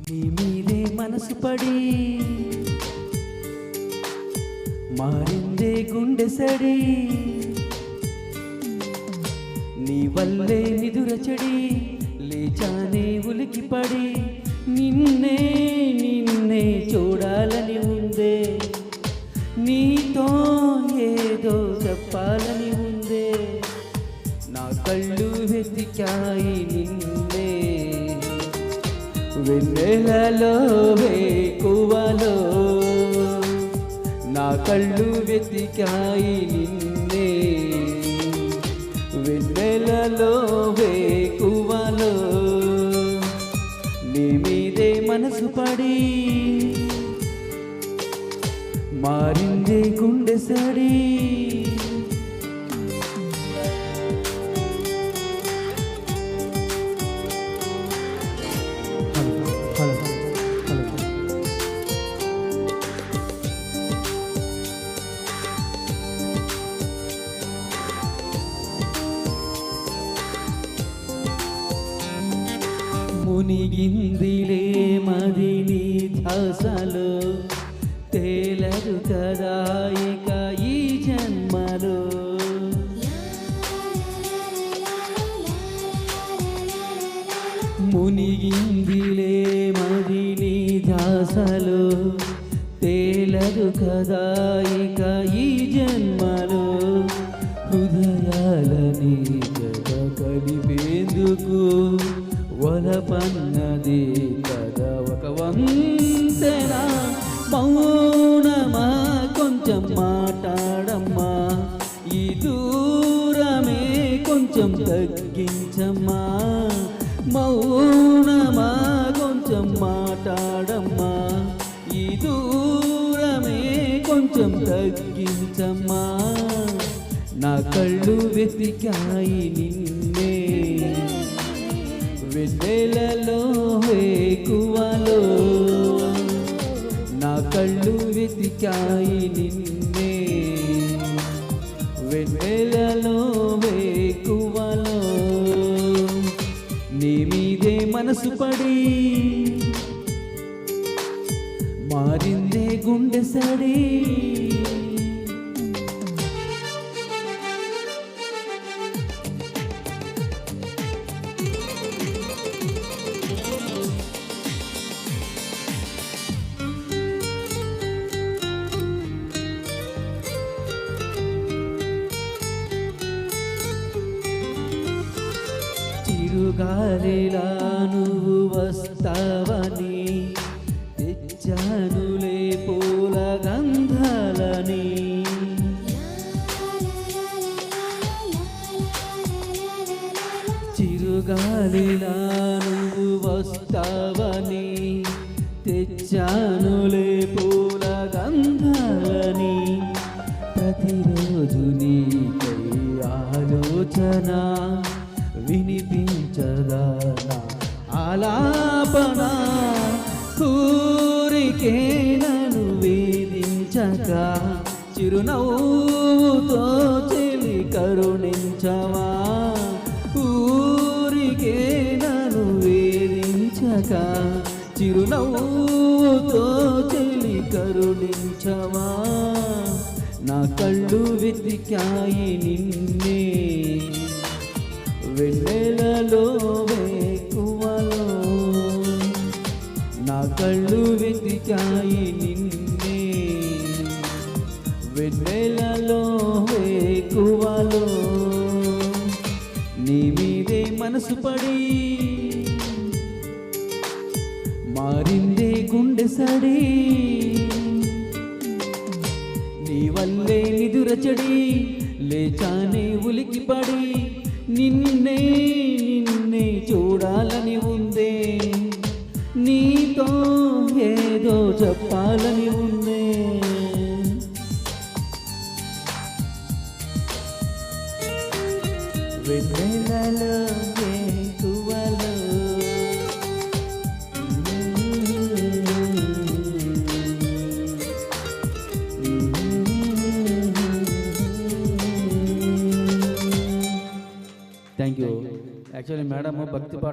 నీ మీదే మనసు పడి మారిందే గుండె సడి, నీ వల్లే నిదురచడి లేచానే ఉలికిపడి, నిన్నే నిన్నే చూడాలని ఉందే, నీతో ఏదో చెప్పాలని ఉందే, నా కళ్ళు వెతికాయి నిన్నే, వెన్నెలలో వేకువలో నా కళ్ళు వెతికాయి నిన్నే, వెన్నెలలో వేకువలో నీ మీదే మనసు పడి మారిందే గుండె సడి. మునిగిందిలే మది నీ ధ్యాసలో, తేలదు కదా ఇక ఈ జన్మలో, మునిగిందిలే మది నీ ధ్యాసలో, తేలదు కదా ఇక ఈ జన్మలో, హృదయాలని కదా కలిపేందుకు వలపన్నది కదా ఒక వంతెన, మౌనమా కొంచెం మాట్లాడమ్మా, ఈ దూరమే కొంచెం తగ్గించమ్మా, మౌనమా కొంచెం మాట్లాడమ్మా, ఈ దూరమే కొంచెం తగ్గించమ్మా, నా కళ్ళు వెతికాయి నిన్నే, వెన్నెలలో వేకువలో నా కళ్ళు వెతికాయి నిన్నే, వెన్నెలలో వేకువలో నీ మీదే మనసు పడి మారిందే గుండె సడి. చిరుగాలిలా నువ్వు వస్తావని తెచ్చానులే పూల గంధాలని, చిరుగాలిలా నువ్వు వస్తావని తెచ్చానులే పూల గంధాలని, ప్రతిరోజు నీకై ఆలోచన వినిపించదా నా ఆలాపన, ఊరికే నన్ను వేధించక చిరునవ్వుతో చెలి కరుణించవా, ఊరికే నన్ను వేధించక చిరునవ్వుతో చెలి కరుణించవా, నా కళ్ళు వెతికాయి నిన్నే, వెన్నెలలో వేకువలో నా కళ్ళు వెతికాయి నిన్నే, వెన్నెలలో వేకువలో నీ మీదే మనసు పడి మారిందే గుండె సడి, నీ వల్లే నిదురచడి లేచానే ఉలికిపడి, నిన్నే నిన్నే చూడాలని ఉందే, నీతో ఏదో చెప్పాలని ఉందే, వెన్నెలలో వేకువలో థ్యాంక్ యూ. యాక్చువల్లీ మేడం భక్తి